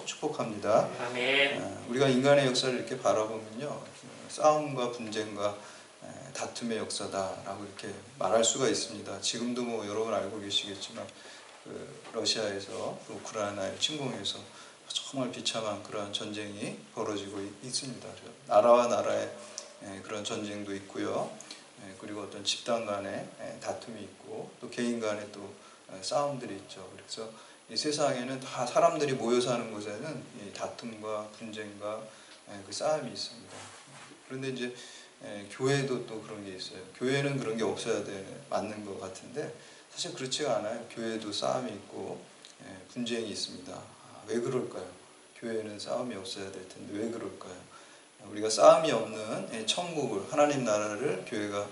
있기를 축복합니다. 아멘. 우리가 인간의 역사를 이렇게 바라보면요, 싸움과 분쟁과 다툼의 역사다라고 이렇게 말할 수가 있습니다. 지금도 뭐 여러분 알고 계시겠지만 러시아에서 우크라이나를 침공해서 정말 비참한 그러한 전쟁이 벌어지고 있습니다. 나라와 나라의 그런 전쟁도 있고요. 그리고 어떤 집단 간의 다툼이 있고 또 개인 간의 또 싸움들이 있죠. 그래서 이 세상에는 다 사람들이 모여 사는 곳에는 이 다툼과 분쟁과 그 싸움이 있습니다. 그런데 이제 교회도 또 그런 게 있어요. 교회는 그런 게 없어야 맞는 것 같은데 사실 그렇지가 않아요. 교회도 싸움이 있고 분쟁이 있습니다. 왜 그럴까요? 교회는 싸움이 없어야 될 텐데 왜 그럴까요? 우리가 싸움이 없는 천국을, 하나님 나라를 교회가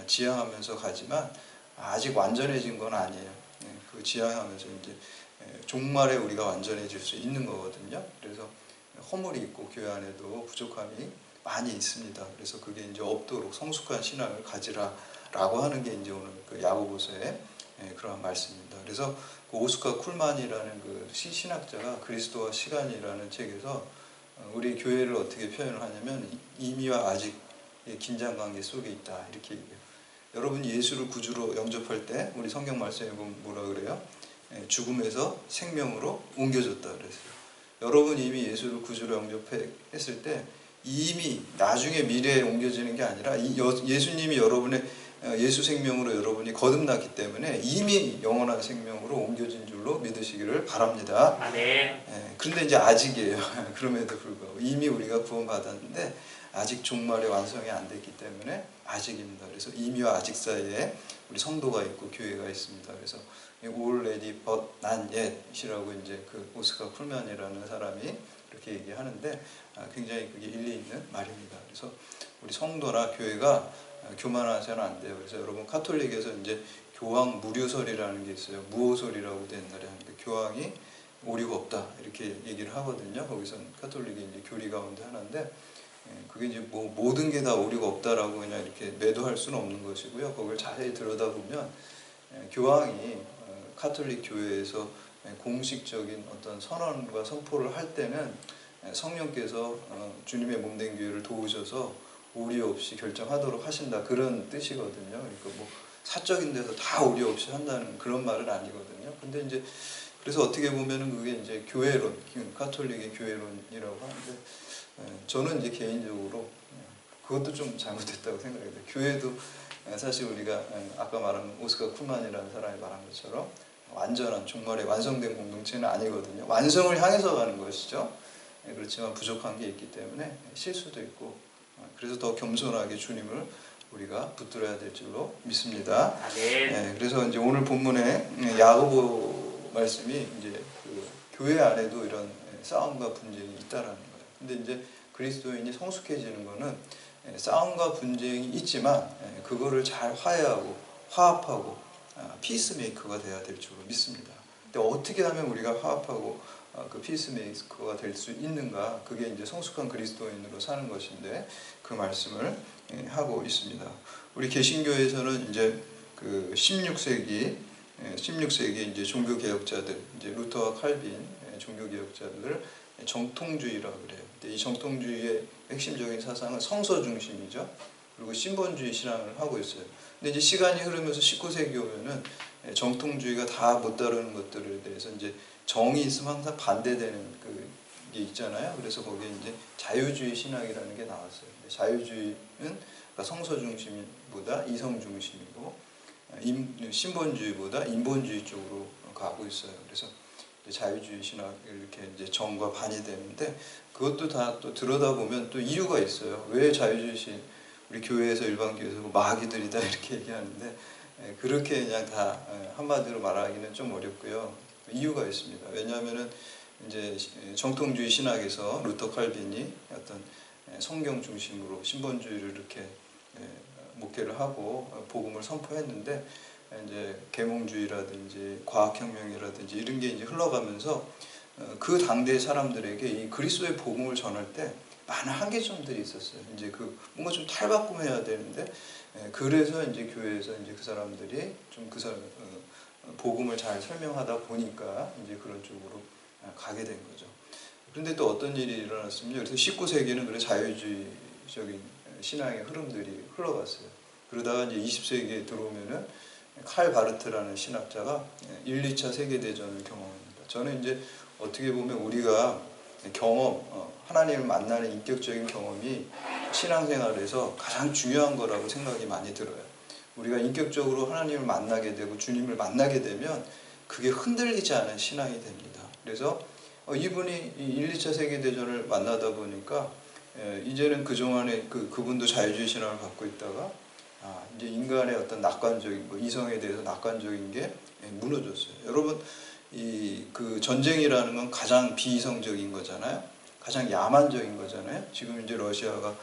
지향하면서 가지만 아직 완전해진 건 아니에요. 그 지향하면서 이제 종말에 우리가 완전해질 수 있는 거거든요. 그래서 허물이 있고 교회 안에도 부족함이 많이 있습니다. 그래서 그게 이제 없도록 성숙한 신앙을 가지라라고 하는 게 이제 오늘 그 야고보서의 그러한 말씀입니다. 그래서 그 오스카 쿨만이라는 그 신학자가 그리스도와 시간이라는 책에서 우리 교회를 어떻게 표현을 하냐면 이미와 아직의 긴장관계 속에 있다 이렇게 얘기해요. 여러분 예수를 구주로 영접할 때 우리 성경 말씀에 보면 뭐라 그래요? 죽음에서 생명으로 옮겨졌다 그랬어요. 여러분 이미 예수를 구주로 영접했을 때 이미 나중에 미래에 옮겨지는 게 아니라 예수님이 여러분의 예수 생명으로 여러분이 거듭났기 때문에 이미 영원한 생명으로 옮겨진 줄로 믿으시기를 바랍니다. 아멘. 그런데 이제 아직이에요. 그럼에도 불구하고 이미 우리가 구원받았는데 아직 종말의 완성이 안 됐기 때문에 아직입니다. 그래서 이미와 아직 사이에 우리 성도가 있고 교회가 있습니다. 그래서 already but not yet이라고 이제 그 오스카 쿨만이라는 사람이 이렇게 얘기하는데 굉장히 그게 일리 있는 말입니다. 그래서 우리 성도나 교회가 교만하셔는 안 돼요. 그래서 여러분 카톨릭에서 이제 교황 무료설이라는 게 있어요. 무호설이라고 옛날에 하는데 교황이 오류가 없다 이렇게 얘기를 하거든요. 거기서는 카톨릭이 이제 교리 가운데 하나인데 그게 이제 뭐 모든 게 다 오류가 없다라고 그냥 이렇게 매도할 수는 없는 것이고요. 그걸 자세히 들여다보면 교황이 카톨릭 교회에서 공식적인 어떤 선언과 선포를 할 때는 성령께서 주님의 몸된 교회를 도우셔서 오류 없이 결정하도록 하신다 그런 뜻이거든요. 그러니까 뭐 사적인 데서 다 오류 없이 한다는 그런 말은 아니거든요. 근데 이제 그래서 어떻게 보면은 그게 이제 교회론, 카톨릭의 교회론이라고 하는데 저는 이제 개인적으로 그것도 좀 잘못됐다고 생각해요. 교회도 사실 우리가 아까 말한 오스카 쿨만이라는 사람이 말한 것처럼 완전한 종말의 완성된 공동체는 아니거든요. 완성을 향해서 가는 것이죠. 그렇지만 부족한 게 있기 때문에 실수도 있고 그래서 더 겸손하게 주님을 우리가 붙들어야 될 줄로 믿습니다. 그래서 이제 오늘 본문에 야고보 말씀이 이제 그 교회 안에도 이런 싸움과 분쟁이 있다라는 거예요. 근데 이제 그리스도인이 성숙해지는 거는 싸움과 분쟁이 있지만 그거를 잘 화해하고 화합하고 피스메이커가 돼야 될 줄로 믿습니다. 근데 어떻게 하면 우리가 화합하고 그 피스메이커가 될 수 있는가? 그게 이제 성숙한 그리스도인으로 사는 것인데 그 말씀을 하고 있습니다. 우리 개신교에서는 이제 그 16세기 이제 종교 개혁자들, 이제 루터와 칼빈 종교 개혁자들을 정통주의라고 그래요. 근데 이 정통주의의 핵심적인 사상은 성서 중심이죠. 그리고 신본주의 신앙을 하고 있어요. 근데 이제 시간이 흐르면서 19세기 오면은 정통주의가 다 못 다루는 것들에 대해서 이제 정이 있으면 항상 반대되는 그게 있잖아요. 그래서 거기에 이제 자유주의 신학이라는 게 나왔어요. 자유주의는 그러니까 성서 중심보다 이성 중심이고 신본주의보다 인본주의 쪽으로 가고 있어요. 그래서 자유주의 신학 이렇게 이제 정과 반이 되는데 그것도 다 또 들여다보면 또 이유가 있어요. 왜 자유주의 우리 교회에서 일반 교회에서 마귀들이다 이렇게 얘기하는데 그렇게 그냥 다 한마디로 말하기는 좀 어렵고요. 이유가 있습니다. 왜냐하면은 이제 정통주의 신학에서 루터 칼빈이 어떤 성경 중심으로 신본주의를 이렇게 목회를 하고 복음을 선포했는데 이제 계몽주의라든지 과학혁명이라든지 이런 게 이제 흘러가면서 그 당대 사람들에게 이 그리스도의 복음을 전할 때 많은 한계점들이 있었어요. 이제 그 뭔가 좀 탈바꿈해야 되는데 그래서 이제 교회에서 이제 그 사람들이 좀 복음을 잘 설명하다 보니까 이제 그런 쪽으로 가게 된 거죠. 그런데 또 어떤 일이 일어났습니다. 그래서 19세기는 그래 자유주의적인 신앙의 흐름들이 흘러갔어요. 그러다가 이제 20세기에 들어오면은 칼 바르트라는 신학자가 1, 2차 세계대전을 경험합니다. 저는 이제 어떻게 보면 우리가 경험, 하나님을 만나는 인격적인 경험이 신앙생활에서 가장 중요한 거라고 생각이 많이 들어요. 우리가 인격적으로 하나님을 만나게 되고 주님을 만나게 되면 그게 흔들리지 않은 신앙이 됩니다. 그래서 이분이 1, 2차 세계대전을 만나다 보니까 이제는 그동안에 그분도 자유주의 신앙을 갖고 있다가 이제 인간의 어떤 낙관적인 거, 이성에 대해서 낙관적인 게 무너졌어요. 여러분, 그 전쟁이라는 건 가장 비이성적인 거잖아요. 가장 야만적인 거잖아요. 지금 이제 러시아가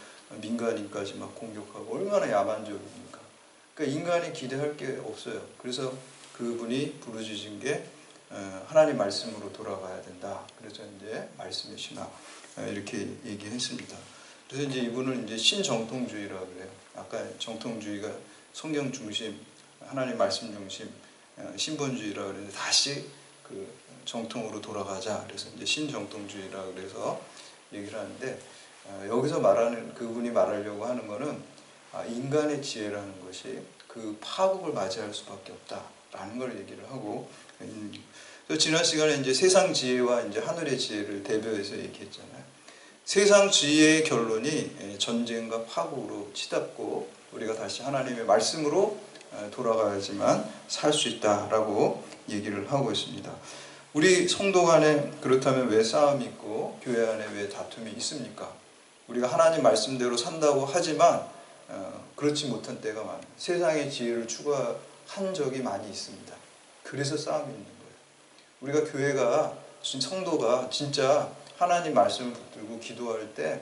민간인까지 막 공격하고 얼마나 야만적입니까? 그러니까 인간이 기대할 게 없어요. 그래서 그분이 부르짖은 게 하나님 말씀으로 돌아가야 된다. 그래서 이제 말씀의 신학 이렇게 얘기했습니다. 그래서 이제 이분은 이제 신정통주의라고 그래요. 아까 정통주의가 성경 중심, 하나님 말씀 중심, 신본주의라고 그랬는데 다시 그 정통으로 돌아가자. 그래서 이제 신정통주의라고 그래서 얘기를 하는데 여기서 말하는 그분이 말하려고 하는 거는 인간의 지혜라는 것이 그 파국을 맞이할 수밖에 없다라는 걸 얘기를 하고 그래서 지난 시간에 이제 세상 지혜와 이제 하늘의 지혜를 대별해서 얘기했잖아요. 세상 지혜의 결론이 전쟁과 파국으로 치닫고 우리가 다시 하나님의 말씀으로 돌아가야지만 살 수 있다라고 얘기를 하고 있습니다. 우리 성도 간에 그렇다면 왜 싸움이 있고 교회 안에 왜 다툼이 있습니까? 우리가 하나님 말씀대로 산다고 하지만 그렇지 못한 때가 많아요. 세상의 지혜를 추구한 적이 많이 있습니다. 그래서 싸움이 있는 거예요. 우리가 교회가 성도가 진짜 하나님 말씀을 붙들고 기도할 때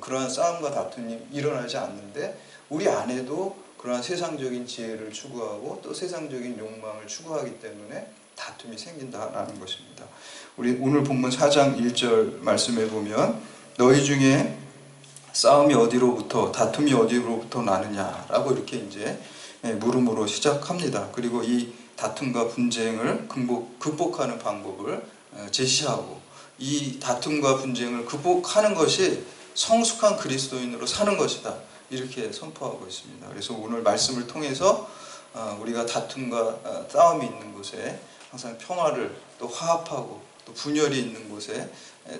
그러한 싸움과 다툼이 일어나지 않는데 우리 안에도 그러한 세상적인 지혜를 추구하고 또 세상적인 욕망을 추구하기 때문에 다툼이 생긴다라는 것입니다. 우리 오늘 본문 4장 1절 말씀에 보면 너희 중에 싸움이 어디로부터 다툼이 어디로부터 나느냐라고 이렇게 이제 물음으로 시작합니다. 그리고 이 다툼과 분쟁을 극복하는 방법을 제시하고 이 다툼과 분쟁을 극복하는 것이 성숙한 그리스도인으로 사는 것이다. 이렇게 선포하고 있습니다. 그래서 오늘 말씀을 통해서 우리가 다툼과 싸움이 있는 곳에 항상 평화를 또 화합하고 또 분열이 있는 곳에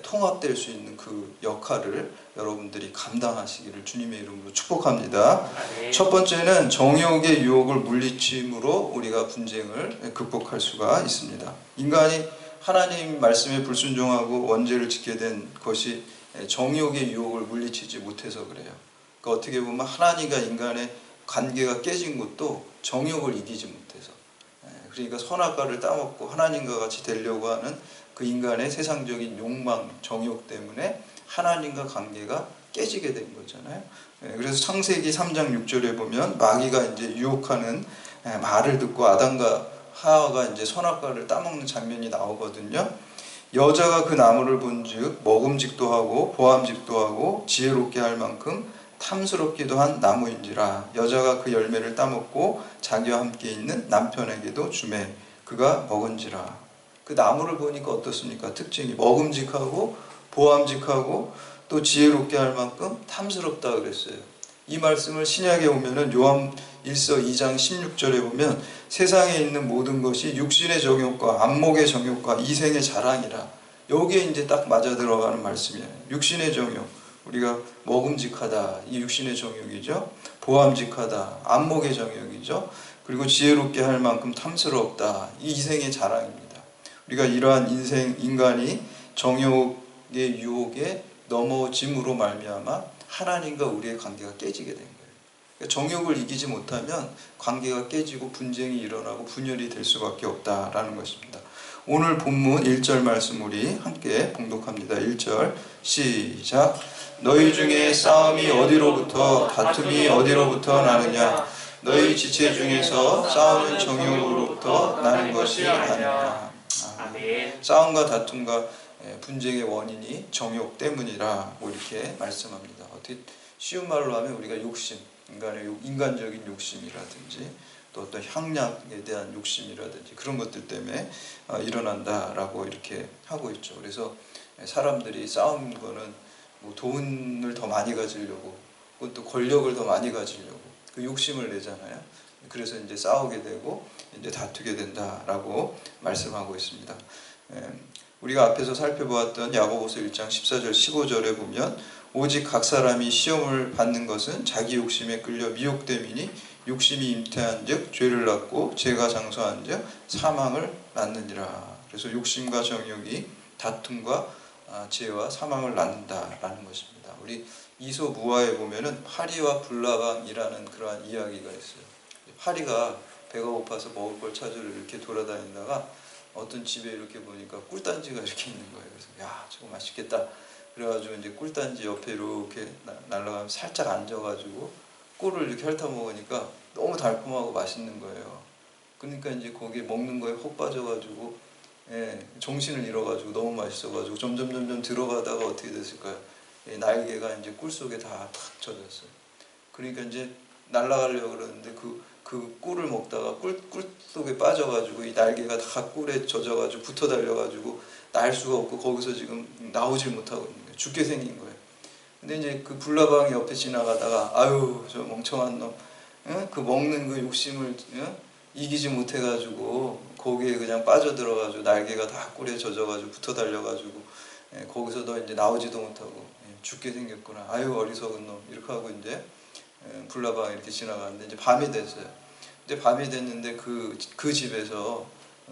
통합될 수 있는 그 역할을 여러분들이 감당하시기를 주님의 이름으로 축복합니다. 첫 번째는 정욕의 유혹을 물리침으로 우리가 분쟁을 극복할 수가 있습니다. 인간이 하나님 말씀에 불순종하고 원죄를 짓게 된 것이 정욕의 유혹을 물리치지 못해서 그래요. 그러니까 어떻게 보면 하나님과 인간의 관계가 깨진 것도 정욕을 이기지 못해서, 그러니까 선악과를 따먹고 하나님과 같이 되려고 하는 그 인간의 세상적인 욕망, 정욕 때문에 하나님과 관계가 깨지게 된 거잖아요. 그래서 창세기 3장 6절에 보면 마귀가 이제 유혹하는 말을 듣고 아담과 하와가 이제 선악과를 따먹는 장면이 나오거든요. 여자가 그 나무를 본즉 먹음직도 하고 보암직도 하고 지혜롭게 할 만큼 탐스럽기도 한 나무인지라. 여자가 그 열매를 따먹고 자기와 함께 있는 남편에게도 주매 그가 먹은지라. 그 나무를 보니까 어떻습니까? 특징이 먹음직하고 보암직하고 또 지혜롭게 할 만큼 탐스럽다 그랬어요. 이 말씀을 신약에 오면은 요한 1서 2장 16절에 보면 세상에 있는 모든 것이 육신의 정욕과 안목의 정욕과 이생의 자랑이라. 여기에 이제 딱 맞아 들어가는 말씀이에요. 육신의 정욕, 우리가 먹음직하다, 이 육신의 정욕이죠. 보암직하다, 안목의 정욕이죠. 그리고 지혜롭게 할 만큼 탐스럽다, 이 이생의 자랑입니다. 우리가 이러한 인간이 정욕의 유혹에 넘어짐으로 말미암아 하나님과 우리의 관계가 깨지게 된 거예요. 그러니까 정욕을 이기지 못하면 관계가 깨지고 분쟁이 일어나고 분열이 될 수밖에 없다라는 것입니다. 오늘 본문 1절 말씀 우리 함께 봉독합니다. 1절 시작. 너희 중에 싸움이 어디로부터 다툼이 어디로부터 나느냐. 너희 지체 중에서 싸우는 정욕으로부터 나는 것이 아니냐. 싸움과 다툼과 분쟁의 원인이 정욕 때문이라 이렇게 말씀합니다. 어떻게 쉬운 말로 하면 우리가 욕심, 인간적인 욕심이라든지 또 어떤 향락에 대한 욕심이라든지 그런 것들 때문에 일어난다라고 이렇게 하고 있죠. 그래서 사람들이 싸우는 거는 뭐 돈을 더 많이 가지려고, 또 권력을 더 많이 가지려고 그 욕심을 내잖아요. 그래서 이제 싸우게 되고 이제 다투게 된다라고 말씀하고 있습니다. 우리가 앞에서 살펴보았던 야고보서 1장 14절 15절에 보면 오직 각 사람이 시험을 받는 것은 자기 욕심에 끌려 미혹됨이니 욕심이 잉태한즉 죄를 낳고 죄가 장수한즉 사망을 낳느니라. 그래서 욕심과 정욕이 다툼과 죄와 사망을 낳는다라는 것입니다. 우리 이솝우화에 보면은 파리와 불나방이라는 그러한 이야기가 있어요. 파리가 배가 고파서 먹을 걸 찾으러 이렇게 돌아다니다가 어떤 집에 이렇게 보니까 꿀단지가 이렇게 있는 거예요. 그래서 야, 저거 맛있겠다. 그래가지고 이제 꿀단지 옆에 이렇게 날아가면 살짝 앉아가지고 꿀을 이렇게 핥아 먹으니까 너무 달콤하고 맛있는 거예요. 그러니까 이제 거기에 먹는 거에 혹 빠져가지고 정신을 잃어가지고 너무 맛있어가지고 점점 들어가다가 어떻게 됐을까요? 날개가 이제 꿀 속에 다 탁 젖었어요. 그러니까 이제 날아가려고 그러는데 그 꿀을 먹다가 꿀 속에 빠져가지고 이 날개가 다 꿀에 젖어가지고 붙어 달려가지고 날 수가 없고 거기서 지금 나오질 못하고 있는 거예요. 죽게 생긴 거예요. 근데 이제 그 불나방이 옆에 지나가다가 아유 저 멍청한 놈, 그 먹는 그 욕심을 이기지 못해가지고 거기에 그냥 빠져들어가지고 날개가 다 꿀에 젖어가지고 붙어 달려가지고 거기서 너 이제 나오지도 못하고 죽게 생겼구나. 아유 어리석은 놈 이렇게 하고 이제 불나방이 이렇게 지나가는데 이제 밤이 됐어요. 이제 밤이 됐는데 그 집에서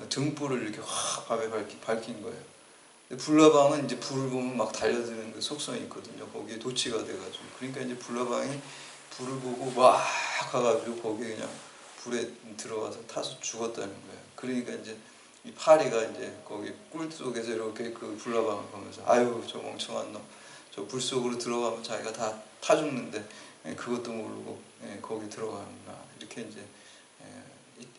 등불을 이렇게 확 밤에 밝힌 거예요. 근데 불나방은 이제 불을 보면 막 달려드는 그 속성이 있거든요. 거기에 도취가 돼가지고. 그러니까 이제 불나방이 불을 보고 막 가가지고 거기에 그냥 불에 들어가서 타서 죽었다는 거예요. 그러니까 이제 이 파리가 이제 거기 꿀 속에서 이렇게 그 불나방을 보면서 아유 저 멍청한 놈, 저 불 속으로 들어가면 자기가 다 타 죽는데 그것도 모르고 거기 들어가는구나 이렇게 이제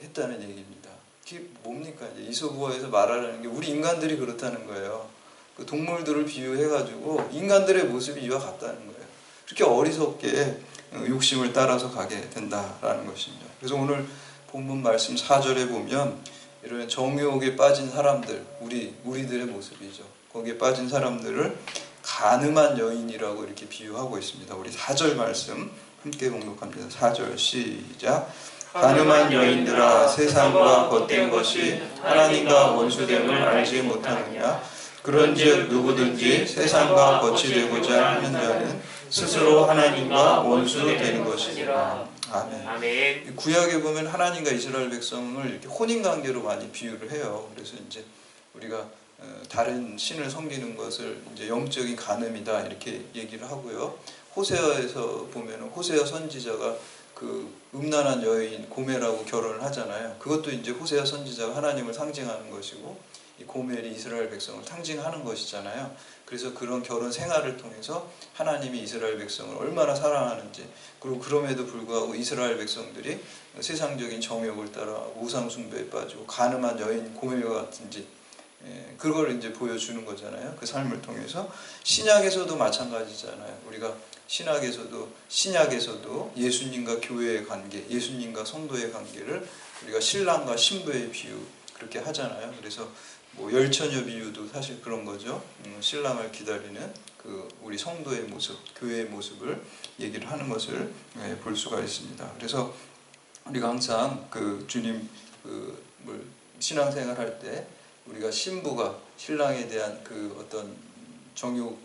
했다는 얘기입니다. 그게 뭡니까? 이제 이솝우화에서 말하는 게 우리 인간들이 그렇다는 거예요. 그 동물들을 비유해가지고 인간들의 모습이 이와 같다는 거예요. 그렇게 어리석게 욕심을 따라서 가게 된다라는 것입니다. 그래서 오늘 본문 말씀 4절에 보면 이런 정욕에 빠진 사람들, 우리들의 모습이죠. 거기에 빠진 사람들을 간음한 여인이라고 이렇게 비유하고 있습니다. 우리 4절 말씀 함께 봉독합니다. 4절 시작. 간음한 여인들아 세상과 겉된 것이 하나님과 원수됨을 알지 못하느냐. 그런즉 누구든지 세상과 겉이 되고자 하는 자는 스스로 하나님과 원수 되는 것이니라. 아멘. 아멘. 구약에 보면 하나님과 이스라엘 백성을 이렇게 혼인관계로 많이 비유를 해요. 그래서 이제 우리가 다른 신을 섬기는 것을 이제 영적인 간음이다 이렇게 얘기를 하고요. 호세아에서 보면 호세아 선지자가 그 음란한 여인 고멜하고 결혼을 하잖아요. 그것도 이제 호세아 선지자가 하나님을 상징하는 것이고 이 고멜이 이스라엘 백성을 상징하는 것이잖아요. 그래서 그런 결혼 생활을 통해서 하나님이 이스라엘 백성을 얼마나 사랑하는지, 그리고 그럼에도 불구하고 이스라엘 백성들이 세상적인 정욕을 따라 우상 숭배에 빠지고 간음한 여인 고멜과 같은지 그걸 이제 보여주는 거잖아요. 그 삶을 통해서. 신약에서도 마찬가지잖아요. 우리가 신약에서도 예수님과 교회의 관계, 예수님과 성도의 관계를 우리가 신랑과 신부의 비유 그렇게 하잖아요. 그래서 뭐 열처녀 비유도 사실 그런 거죠. 신랑을 기다리는 그 우리 성도의 모습, 교회의 모습을 얘기를 하는 것을 볼 수가 있습니다. 그래서 우리가 항상 그 주님 신앙생활 할 때 우리가 신부가 신랑에 대한 그 어떤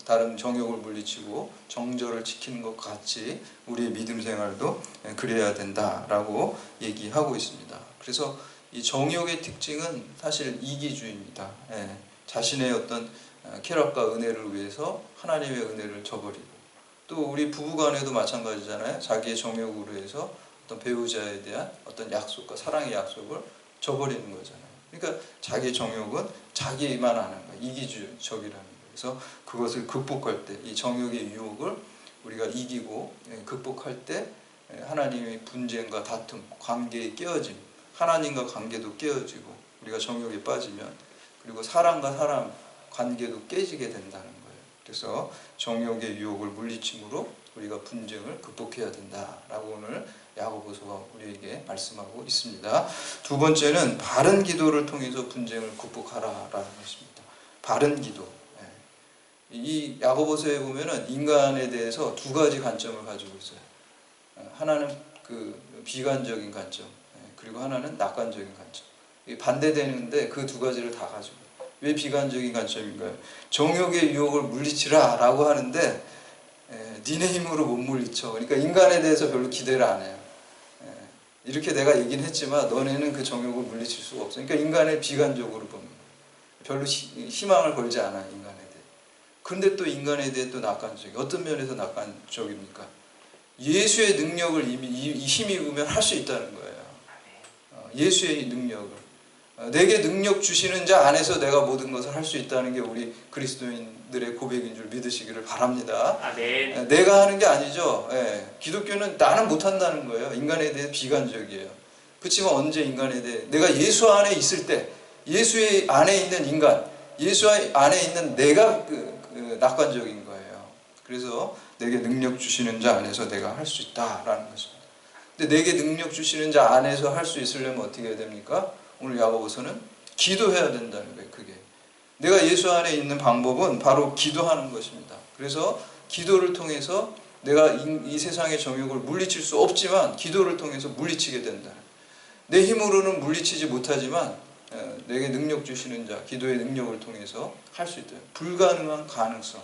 다른 정욕을 물리치고 정절을 지키는 것 같이 우리의 믿음 생활도 그래야 된다라고 얘기하고 있습니다. 그래서 이 정욕의 특징은 사실 이기주의입니다. 자신의 어떤 쾌락과 은혜를 위해서 하나님의 은혜를 저버리고, 또 우리 부부간에도 마찬가지잖아요. 자기의 정욕으로 해서 어떤 배우자에 대한 어떤 약속과 사랑의 약속을 저버리는 거잖아요. 그러니까 자기 정욕은 자기만 아는 거예요. 이기주의적이라는 거예요. 그래서 그것을 극복할 때, 이 정욕의 유혹을 우리가 이기고 극복할 때 하나님의 분쟁과 다툼, 관계의 깨어짐, 하나님과 관계도 깨어지고 우리가 정욕에 빠지면, 그리고 사람과 사람 관계도 깨지게 된다는 거예요. 그래서 정욕의 유혹을 물리침으로 우리가 분쟁을 극복해야 된다라고 오늘 야고보서가 우리에게 말씀하고 있습니다. 두 번째는 바른 기도를 통해서 분쟁을 극복하라라는 것입니다. 바른 기도. 이 야고보서에 보면은 인간에 대해서 두 가지 관점을 가지고 있어요. 하나는 그 비관적인 관점, 그리고 하나는 낙관적인 관점. 반대되는데 그 두 가지를 다 가지고. 왜 비관적인 관점인가요? 정욕의 유혹을 물리치라 라고 하는데 니네 힘으로 못 물리쳐. 그러니까 인간에 대해서 별로 기대를 안 해요. 이렇게 내가 얘기는 했지만 너네는 그 정욕을 물리칠 수가 없어. 그러니까 인간을 비관적으로 보는 거예요. 별로 희망을 걸지 않아, 인간에 대해. 그런데 또 인간에 대해 또 낙관적이. 어떤 면에서 낙관적입니까? 예수의 능력을 이미 힘입으면 할 수 있다는 거예요. 예수의 능력을. 내게 능력 주시는 자 안에서 내가 모든 것을 할 수 있다는 게 우리 그리스도인들의 고백인 줄 믿으시기를 바랍니다. 아멘. 내가 하는 게 아니죠. 기독교는 나는 못한다는 거예요. 인간에 대해 비관적이에요. 그렇지만 언제 인간에 대해 내가 예수 안에 있을 때 예수의 안에 있는 인간, 예수 안에 있는 내가 낙관적인 거예요. 그래서 내게 능력 주시는 자 안에서 내가 할 수 있다라는 것입니다. 근데 내게 능력 주시는 자 안에서 할 수 있으려면 어떻게 해야 됩니까? 오늘 야고보서는 기도해야 된다는 거예요. 그게 내가 예수 안에 있는 방법은 바로 기도하는 것입니다. 그래서 기도를 통해서 내가 이 세상의 정욕을 물리칠 수 없지만 기도를 통해서 물리치게 된다. 내 힘으로는 물리치지 못하지만 내게 능력 주시는 자, 기도의 능력을 통해서 할 수 있다. 불가능한 가능성,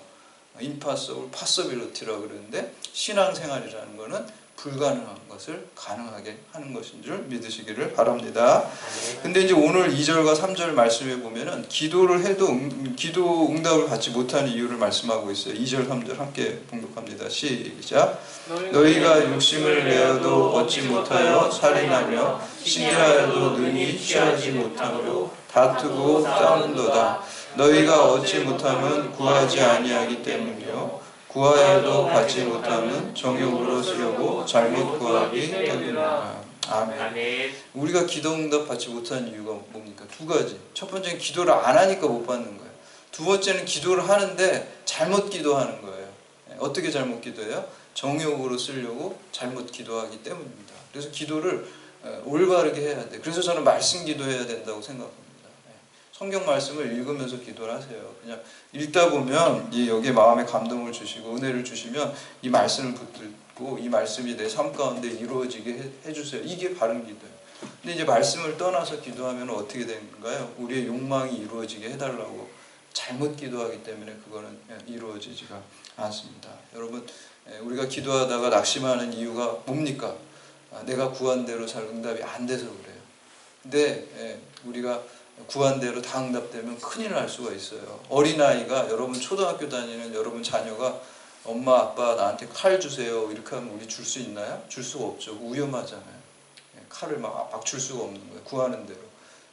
impossible possibility라고 그러는데 신앙생활이라는 것은 불가능한 것을 가능하게 하는 것인 줄 믿으시기를 바랍니다. 근데 이제 오늘 2절과 3절 말씀에 보면은 기도를 해도 기도 응답을 받지 못하는 이유를 말씀하고 있어요. 2절, 3절 함께 봉독합니다. 시작. 너희가 욕심을 내어도 얻지 못하여 살인하며 시기하여도 능히 취하지 못하므로 다투고 싸우는도다. 너희가 얻지 못하면 구하지 아니하기 때문이요 구하여도 받지 못하면 정욕으로 쓰려고 잘못 구하기 때문이다. 아멘. 우리가 기도응답 받지 못하는 이유가 뭡니까? 두 가지. 첫 번째는 기도를 안 하니까 못 받는 거예요. 두 번째는 기도를 하는데 잘못 기도하는 거예요. 어떻게 잘못 기도해요? 정욕으로 쓰려고 잘못 기도하기 때문입니다. 그래서 기도를 올바르게 해야 돼. 그래서 저는 말씀 기도해야 된다고 생각합니다. 성경 말씀을 읽으면서 기도를 하세요. 그냥 읽다 보면 여기에 마음에 감동을 주시고 은혜를 주시면 이 말씀을 붙들고 이 말씀이 내 삶 가운데 이루어지게 해주세요. 이게 바른 기도예요. 근데 이제 말씀을 떠나서 기도하면 어떻게 되는가요? 우리의 욕망이 이루어지게 해달라고 잘못 기도하기 때문에 그거는 이루어지지가 않습니다. 여러분, 우리가 기도하다가 낙심하는 이유가 뭡니까? 내가 구한 대로 잘 응답이 안 돼서 그래요. 근데 우리가 구한 대로 다 응답되면 큰일 날 수가 있어요. 어린아이가 여러분 초등학교 다니는 여러분 자녀가 엄마 아빠 나한테 칼 주세요 이렇게 하면 우리 줄 수 있나요? 줄 수가 없죠. 위험하잖아요. 칼을 막 줄 수가 없는 거예요. 구하는 대로.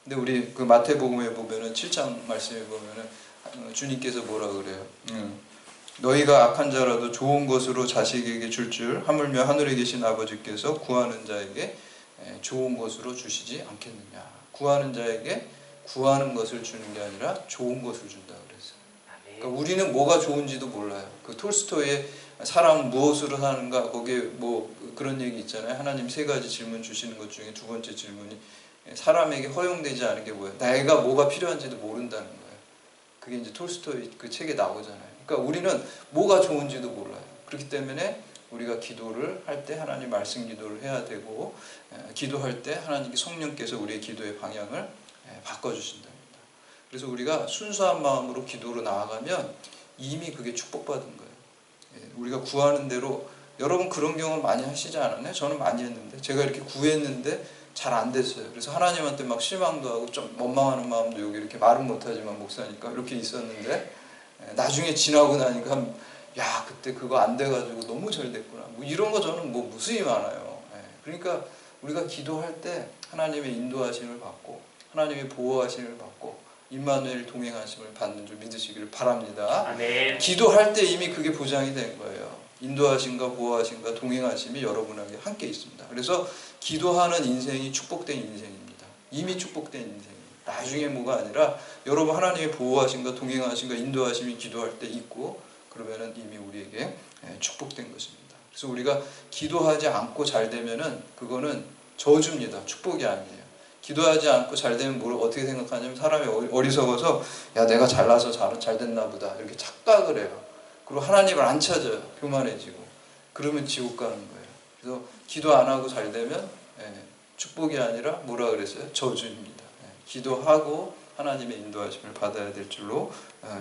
근데 우리 그 마태복음에 보면은 7장 말씀에 보면은 주님께서 뭐라 그래요? 너희가 악한 자라도 좋은 것으로 자식에게 줄 하물며 하늘에 계신 아버지께서 구하는 자에게 좋은 것으로 주시지 않겠느냐. 구하는 자에게 구하는 것을 주는 게 아니라 좋은 것을 준다 그랬어요. 그러니까 우리는 뭐가 좋은지도 몰라요. 그 톨스토이의 사람 무엇으로 사는가 거기에 뭐 그런 얘기 있잖아요. 하나님 세 가지 질문 주시는 것 중에 두 번째 질문이 사람에게 허용되지 않은 게 뭐예요? 내가 뭐가 필요한지도 모른다는 거예요. 그게 이제 톨스토이 그 책에 나오잖아요. 그러니까 우리는 뭐가 좋은지도 몰라요. 그렇기 때문에 우리가 기도를 할 때 하나님 말씀 기도를 해야 되고 기도할 때 하나님께 성령께서 우리의 기도의 방향을 바꿔주신답니다. 그래서 우리가 순수한 마음으로 기도로 나아가면 이미 그게 축복받은 거예요. 우리가 구하는 대로 여러분 그런 경험 많이 하시지 않았나요? 저는 많이 했는데 제가 이렇게 구했는데 잘 안 됐어요. 그래서 하나님한테 막 실망도 하고 좀 원망하는 마음도 여기 이렇게 말은 못하지만 목사니까 이렇게 있었는데 나중에 지나고 나니까 야 그때 그거 안 돼가지고 너무 잘 됐구나. 뭐 이런 거 저는 뭐 무수히 많아요. 그러니까 우리가 기도할 때 하나님의 인도하심을 받고 하나님의 보호하심을 받고 임마누엘 동행하심을 받는 줄 믿으시기를 바랍니다. 아멘. 기도할 때 이미 그게 보장이 된 거예요. 인도하심과 보호하심과 동행하심이 여러분에게 함께 있습니다. 그래서 기도하는 인생이 축복된 인생입니다. 이미 축복된 인생입니다. 나중에 뭐가 아니라 여러분 하나님의 보호하심과 동행하심과 인도하심이 기도할 때 있고 그러면은 이미 우리에게 축복된 것입니다. 그래서 우리가 기도하지 않고 잘 되면은 그거는 저주입니다. 축복이 아니에요. 기도하지 않고 잘 되면 뭘 어떻게 생각하냐면 사람이 어리석어서 야 내가 잘나서 잘 됐나 보다 이렇게 착각을 해요. 그리고 하나님을 안 찾아요. 교만해지고. 그러면 지옥 가는 거예요. 그래서 기도 안 하고 잘 되면 축복이 아니라 뭐라 그랬어요? 저주입니다. 기도하고 하나님의 인도하심을 받아야 될 줄로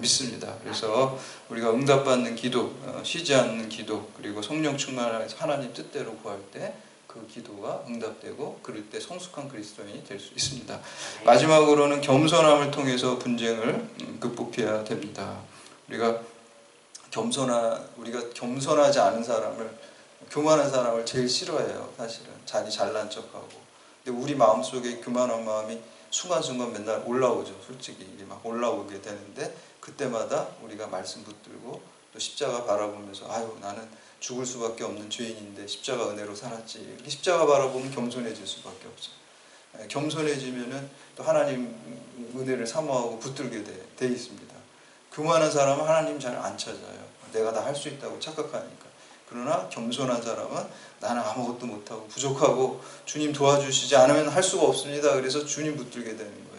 믿습니다. 그래서 우리가 응답받는 기도, 쉬지 않는 기도, 그리고 성령 충만해서 하나님 뜻대로 구할 때 그 기도가 응답되고 그럴 때 성숙한 그리스도인이 될 수 있습니다. 마지막으로는 겸손함을 통해서 분쟁을 극복해야 됩니다. 우리가 겸손하지 않은 사람을, 교만한 사람을 제일 싫어해요. 사실은 자기 잘난 척하고. 근데 우리 마음속에 교만한 마음이 순간순간 맨날 올라오죠. 솔직히 이게 막 올라오게 되는데 그때마다 우리가 말씀 붙들고 또 십자가 바라보면서 아유 나는 죽을 수밖에 없는 죄인인데 십자가 은혜로 살았지. 이렇게 십자가 바라보면 겸손해질 수밖에 없어요. 겸손해지면은 또 하나님 은혜를 사모하고 붙들게 돼 있습니다. 교만한 사람은 하나님 잘 안 찾아요. 내가 다 할 수 있다고 착각하니까. 그러나 겸손한 사람은 나는 아무것도 못하고 부족하고 주님 도와주시지 않으면 할 수가 없습니다. 그래서 주님 붙들게 되는 거예요.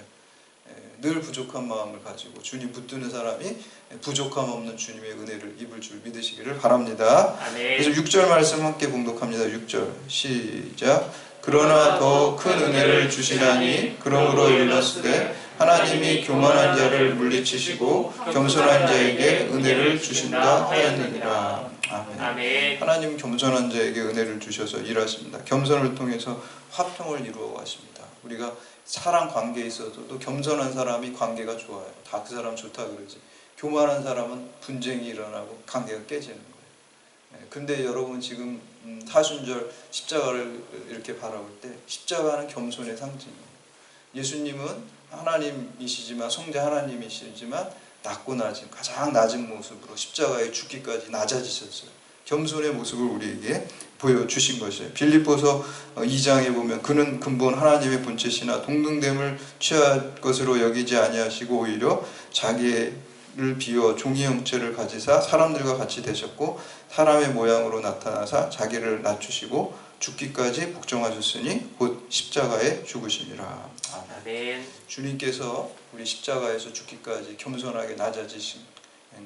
늘 부족한 마음을 가지고 주님 붙드는 사람이 부족함 없는 주님의 은혜를 입을 줄 믿으시기를 바랍니다. 아멘. 그래서 6절 말씀 함께 봉독합니다. 6절 시작. 그러나 더 큰 은혜를 주시나니 그러므로 일렀으되 하나님이 교만한 자를 물리치시고 겸손한 자에게 은혜를 주신다 하였느니라. 아멘. 아멘. 하나님 겸손한 자에게 은혜를 주셔서 일하십니다. 겸손을 통해서 화평을 이루어 가십니다. 우리가 사람 관계에 있어서도 겸손한 사람이 관계가 좋아요. 다 그 사람 좋다 그러지. 교만한 사람은 분쟁이 일어나고 관계가 깨지는 거예요. 근데 여러분 지금 사순절 십자가를 이렇게 바라볼 때 십자가는 겸손의 상징이에요. 예수님은 하나님이시지만 성대 하나님이시지만 낮고 낮은 가장 낮은 모습으로 십자가에 죽기까지 낮아지셨어요. 겸손의 모습을 우리에게 보여주신 것이에요. 빌립보서 2장에 보면 그는 근본 하나님의 본체시나 동등됨을 취할 것으로 여기지 아니하시고 오히려 자기를 비워 종의 형체를 가지사 사람들과 같이 되셨고 사람의 모양으로 나타나사 자기를 낮추시고 죽기까지 복종하셨으니 곧 십자가에 죽으심이라. 아멘. 주님께서 우리 십자가에서 죽기까지 겸손하게 낮아지신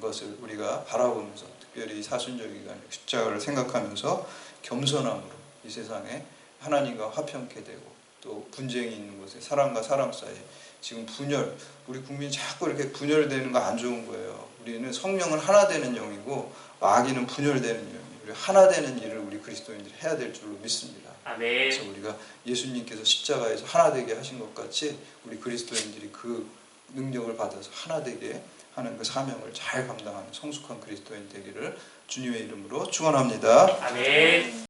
것을 우리가 바라보면서 특별히 사순절 기간에 십자가를 생각하면서 겸손함으로 이 세상에 하나님과 화평케 되고 또 분쟁이 있는 곳에 사람과 사람 사이에 지금 분열, 우리 국민이 자꾸 이렇게 분열되는 거 안 좋은 거예요. 우리는 성령은 하나 되는 영이고 마귀는 분열되는 영이에요. 우리 하나 되는 일을 우리 그리스도인들이 해야 될 줄로 믿습니다. 아멘. 그래서 우리가 예수님께서 십자가에서 하나 되게 하신 것 같이 우리 그리스도인들이 그 능력을 받아서 하나 되게 하는 그 사명을 잘 감당하는 성숙한 그리스도인 되기를 주님의 이름으로 축원합니다. 아멘.